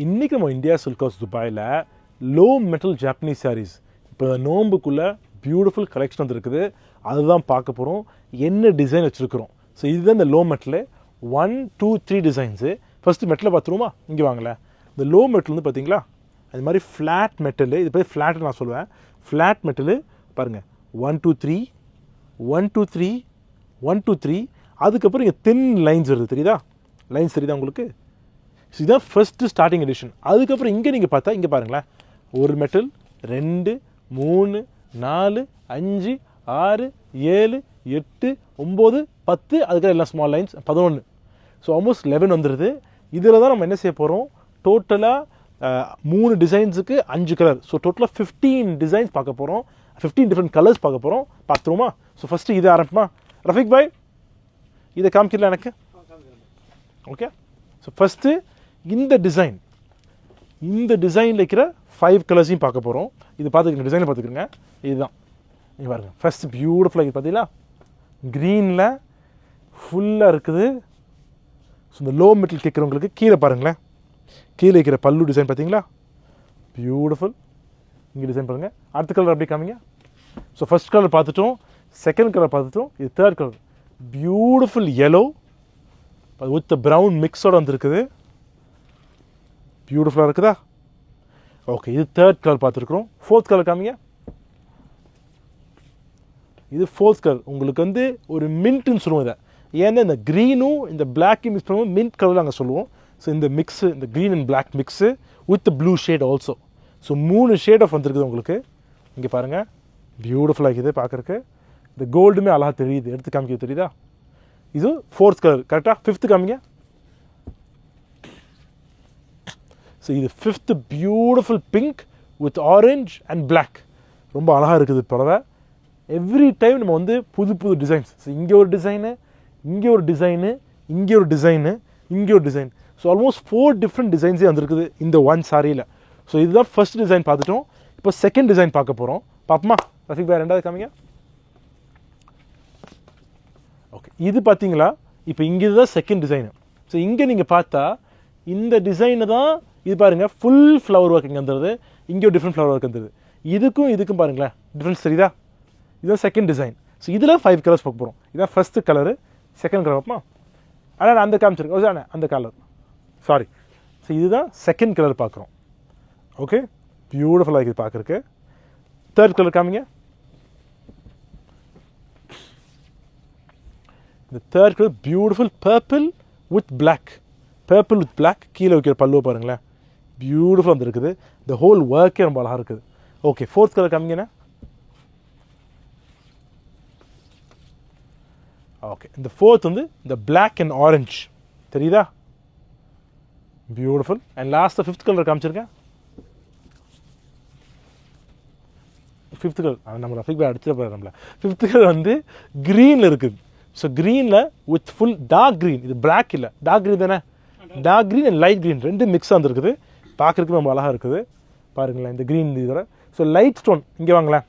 இன்றைக்கி நம்ம India silk house துபாயில் லோ மெட்டல் ஜாப்பனீஸ் சாரீஸ் இப்போ நோம்புக்குள்ளே பியூட்டிஃபுல் கலெக்ஷன் வந்துருக்குது. அதுதான் பார்க்க போகிறோம். என்ன டிசைன் வச்சுருக்குறோம். ஸோ இதுதான் இந்த லோ மெட்டலு 1 2 3 டிசைன்ஸு. ஃபஸ்ட்டு மெட்டலை பார்த்துருவோமா? இங்கே வாங்கல. இந்த லோ மெட்டல் வந்து பார்த்தீங்களா, அது மாதிரி ஃப்ளாட் மெட்டலு. இது பேர் ஃப்ளாட்டு நான் சொல்லுவேன். ஃப்ளாட் மெட்டலு பாருங்கள், 1 2 3 1 2 3 1 2 3. அதுக்கப்புறம் இங்கே தின் லைன்ஸ் வருது, தெரியுதா? லைன்ஸ் தெரியுதா உங்களுக்கு? ஸோ இதுதான் ஃபஸ்ட்டு ஸ்டார்டிங் எடிஷன். அதுக்கப்புறம் இங்கே நீங்கள் பார்த்தா இங்கே பாருங்களேன், ஒரு மெட்டல் 2 3 4 5 6 7 8 9 10, அதுக்காக எல்லாம் ஸ்மால் லைன்ஸ் 11. ஸோ ஆல்மோஸ்ட் 11 வந்துடுது. இதில் தான் நம்ம என்ன செய்ய போகிறோம், டோட்டலாக 3 டிசைன்ஸுக்கு 5 கலர். ஸோ டோட்டலாக 15 டிசைன்ஸ் பார்க்க போகிறோம். 15 டிஃப்ரெண்ட் கலர்ஸ் பார்க்க போகிறோம். பார்த்துருவோமா? ஸோ ஃபஸ்ட்டு இதை ஆரம்பிமா. ரஃபிக் பாய், இதை காமிக்கல எனக்கு. ஓகே, ஸோ ஃபஸ்ட்டு இந்த டிசைனில் இருக்கிற 5 கலர்ஸையும் பார்க்க போகிறோம். இது பார்த்துக்கங்க, டிசைனை பார்த்துக்கோங்க. இதுதான் நீங்கள் பாருங்கள். ஃபஸ்ட்டு பியூட்டிஃபுல்லாக இருக்குது பார்த்தீங்களா, க்ரீனில் ஃபுல்லாக இருக்குது. ஸோ இந்த லோ மெட்டல் கேட்குறவங்களுக்கு கீழே பாருங்களேன், கீழே இருக்கிற பல்லு டிசைன் பார்த்தீங்களா, பியூட்டிஃபுல். இங்கே டிசைன் பாருங்கள். அடுத்த கலர் அப்படி காமிங்க. ஸோ ஃபஸ்ட் கலர் பார்த்துட்டோம், செகண்ட் கலர் பார்த்துட்டோம், இது third colour. Beautiful yellow with brown மிக்ஸோடு வந்துருக்குது. பியூட்டிஃபுல்லாக இருக்குதா? ஓகே, இது தேர்ட் கலர் பார்த்துருக்குறோம். ஃபோர்த் கலர் காமிங்க. இது ஃபோர்த் கலர். உங்களுக்கு வந்து ஒரு மின்ட்டுன்னு சொல்லுவோம் இதை. ஏன்னா இந்த க்ரீனும் இந்த பிளாக்கையும் மிக்ஸ் பண்ணுவோம், மின்ட் கலர் நாங்கள் சொல்லுவோம். ஸோ இந்த மிக்ஸு, இந்த green and black mix with blue shade also. So 3 shade of வந்துருக்குது உங்களுக்கு. இங்கே பாருங்கள், பியூட்டிஃபுல்லாக இருக்குது பார்க்குறக்கு. இந்த கோல்டுமே அழகாக தெரியுது, எடுத்து காமிக்க தெரியுதா? இது ஃபோர்த் கலர். கரெக்டாக ஃபிஃப்த்து காமிங்க. ஸோ இது fifth beautiful pink with orange and black. ரொம்ப அழகாக இருக்குது புடவை. எவ்ரி டைம் நம்ம வந்து புது புது டிசைன்ஸ். ஸோ இங்கே ஒரு டிசைனு, இங்கே ஒரு டிசைனு, இங்கே ஒரு டிசைனு, இங்கே ஒரு டிசைன். ஸோ ஆல்மோஸ்ட் 4 டிஃப்ரெண்ட் டிசைன்ஸே வந்துருக்குது இந்த ஒன் சாரியில். ஸோ இதுதான் ஃபர்ஸ்ட் டிசைன் பார்த்துட்டோம். இப்போ செகண்ட் டிசைன் பார்க்க போகிறோம். பாப்பமா ரஃபிக் பாய், ரெண்டாவது காமிங்க. ஓகே, இது பார்த்தீங்களா, இப்போ இங்கே இதுதான் செகண்ட் டிசைனு. ஸோ இங்கே நீங்கள் பார்த்தா இந்த டிசைனு தான் இது பாருங்கள், ஃபுல் ஃப்ளவர் ஒர்க் இங்கே வந்துடுது. இங்கே ஒரு டிஃப்ரெண்ட் ஃப்ளவர் ஒர்க் வந்துடுது. இதுக்கும் பாருங்களேன் டிஃப்ரென்ஸ் தெரியுதா? இதுதான் செகண்ட் டிசைன். ஸோ இதில் 5 கலர்ஸ் பார்க்க போகிறோம். இதுதான் ஃபஸ்ட்டு கலரு. செகண்ட் கலர் பார்ப்போமா? ஆனால் அந்த காமிச்சிருக்கேன் அந்த கலர், சாரி. ஸோ இதுதான் செகண்ட் கலர் பார்க்குறோம். ஓகே, பியூட்டிஃபுல்லாக இருக்குது பார்க்குறக்கு. தேர்ட் கலர் காமிங்க. இந்த third colour beautiful purple with black. Purple with black. கீழே வைக்கிற பல்லுவை பாருங்களேன், பியூட்டிஃபுல்லாக வந்துருக்குது. இந்த ஹோல் ஒர்க்கே ரொம்ப அழகாக இருக்குது. ஓகே, ஃபோர்த் கலர் காமிங்கண்ணா. ஓகே, இந்த ஃபோர்த் வந்து இந்த பிளாக் அண்ட் ஆரஞ்ச் தெரியுதா? பியூட்டிஃபுல். அண்ட் லாஸ்ட்டாக ஃபிஃப்த் கலர் காமிச்சிருக்கேன். ஃபிஃப்த் கலர் நம்ம ரஃபிக் பாய் அடிச்சிட போகிற நம்மள. ஃபிஃப்த் கலர் வந்து க்ரீனில் இருக்குது. ஸோ க்ரீனில் வித் ஃபுல் டார்க் க்ரீன். இது பிளாக் இல்லை, டார்க் க்ரீன் தானே. Dark green and light green ரெண்டு மிக்ஸ் வந்துருக்குது. பார்க்குறதுக்கு ரொம்ப அழகாக இருக்குது பாருங்களேன் இந்த க்ரீன் இதில். ஸோ லைட் ஸ்டோன் இங்கே வாங்களேன்,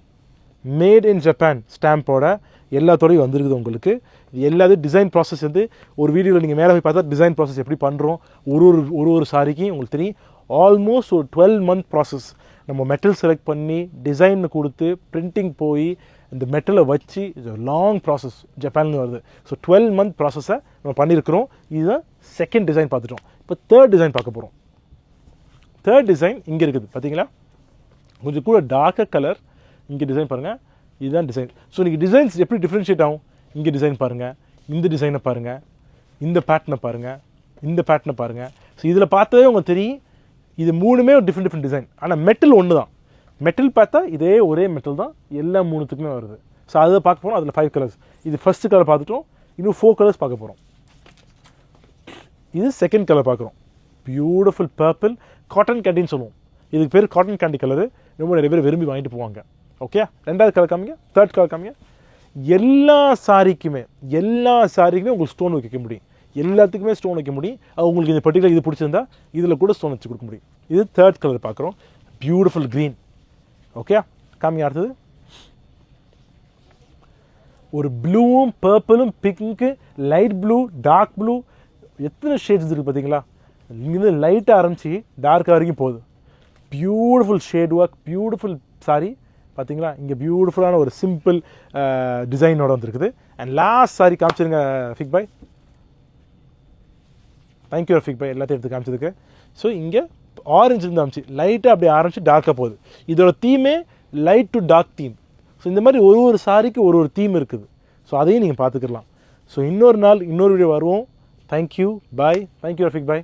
மேட் இன் ஜப்பான் ஸ்டாம்போட எல்லாத்தோடையும் வந்துருக்குது உங்களுக்கு. இது எல்லாத்தையும் டிசைன் ப்ராசஸ் வந்து ஒரு வீடியோவில் நீங்கள் மேலே போய் பார்த்தா டிசைன் ப்ராசஸ் எப்படி பண்ணுறோம் ஒரு சாரிக்கும் உங்களுக்கு தெரியும். ஆல்மோஸ்ட் ஒரு 12 month ப்ராசஸ். நம்ம மெட்டல் செலக்ட் பண்ணி டிசைன் கொடுத்து பிரிண்டிங் போய் இந்த மெட்டலை வச்சு லாங் ப்ராசஸ் ஜப்பான்லேருந்து வருது. ஸோ 12 month ப்ராசஸை நம்ம பண்ணியிருக்கிறோம். இதுதான் செகண்ட் டிசைன் பார்த்துட்டோம். இப்போ தேர்ட் டிசைன் பார்க்க போகிறோம். தேர்ட் டிசைன் இங்கே இருக்குது பார்த்தீங்களா, கொஞ்சம் கூட டார்க்கர் கலர். இங்கே டிசைன் பாருங்கள், இதுதான் டிசைன். ஸோ நீங்கள் டிசைன்ஸ் எப்படி டிஃப்ரென்ஷியேட் ஆகும்? இங்கே டிசைன் பாருங்கள், இந்த டிசைனை பாருங்கள், இந்த பேட்டர்னை பாருங்கள், இந்த பேட்டர்னை பாருங்கள். ஸோ இதில் பார்த்தாவே உங்களுக்கு தெரியும் இது 3மே ஒரு டிஃப்ரெண்ட் டிசைன். ஆனால் மெட்டல் ஒன்று தான். மெட்டல் பார்த்தா இதே ஒரே மெட்டல் தான் எல்லா 3த்துக்குமே வருது. ஸோ அதை பார்க்க போகிறோம். அதில் 5 கலர்ஸ். இது ஃபஸ்ட்டு கலர் பார்த்துட்டோம். இன்னும் 4 கலர்ஸ் பார்க்க போகிறோம். இது செகண்ட் கலர் பார்க்குறோம். பியூட்டிஃபுல் பர்பிள் காட்டன் கேண்டின்னு சொல்லுவோம். இதுக்கு பேர் காட்டன் கேண்டி கலரு. ரொம்ப நிறைய பேர் விரும்பி வாங்கிட்டு போவாங்க. ஓகே, ரெண்டாவது கலர் காமிங்க. தேர்ட் கலர் காமிங்க. எல்லா சாரிக்குமே உங்களுக்கு ஸ்டோன் வைக்க முடியும். எல்லாத்துக்குமே ஸ்டோன் வைக்க முடியும். அது உங்களுக்கு இந்த பர்டிகுலர் இது பிடிச்சிருந்தா இதில் கூட ஸ்டோன் வச்சு கொடுக்க முடியும். இது தேர்ட் கலர் பார்க்குறோம். Beautiful green. ஓகே, காமிங்க. அடுத்தது ஒரு ப்ளூவும் பர்பிளும் pink light blue dark blue எத்தனை ஷேட்ஸ் இருக்குது பார்த்தீங்களா? இங்கேருந்து லைட்டாக ஆரம்பித்து டார்க்காக வரைக்கும் போகுது. Beautiful shade work, beautiful sari. பார்த்தீங்களா, இங்கே பியூட்டிஃபுல்லான ஒரு சிம்பிள் டிசைனோட வந்துருக்குது. அண்ட் லாஸ்ட் சாரி காமிச்சிருங்க ரஃபிக் பாய். தேங்க்யூ ரஃபிக் பாய் எல்லாத்தையும் எடுத்து காமிச்சதுக்கு. ஸோ இங்கே ஆரஞ்சு இருந்து காமிச்சு லைட்டாக அப்படி ஆரம்பிச்சு டார்க்காக போகுது. இதோட தீமே light to dark theme. So இந்த மாதிரி ஒரு சாரிக்கு ஒரு தீம் இருக்குது. ஸோ அதையும் நீங்கள் பார்த்துக்கலாம். ஸோ இன்னொரு நாள் இன்னொரு வீடியோ வருவோம். Thank you bye. தேங்க்யூ ரஃபிக் பாய்.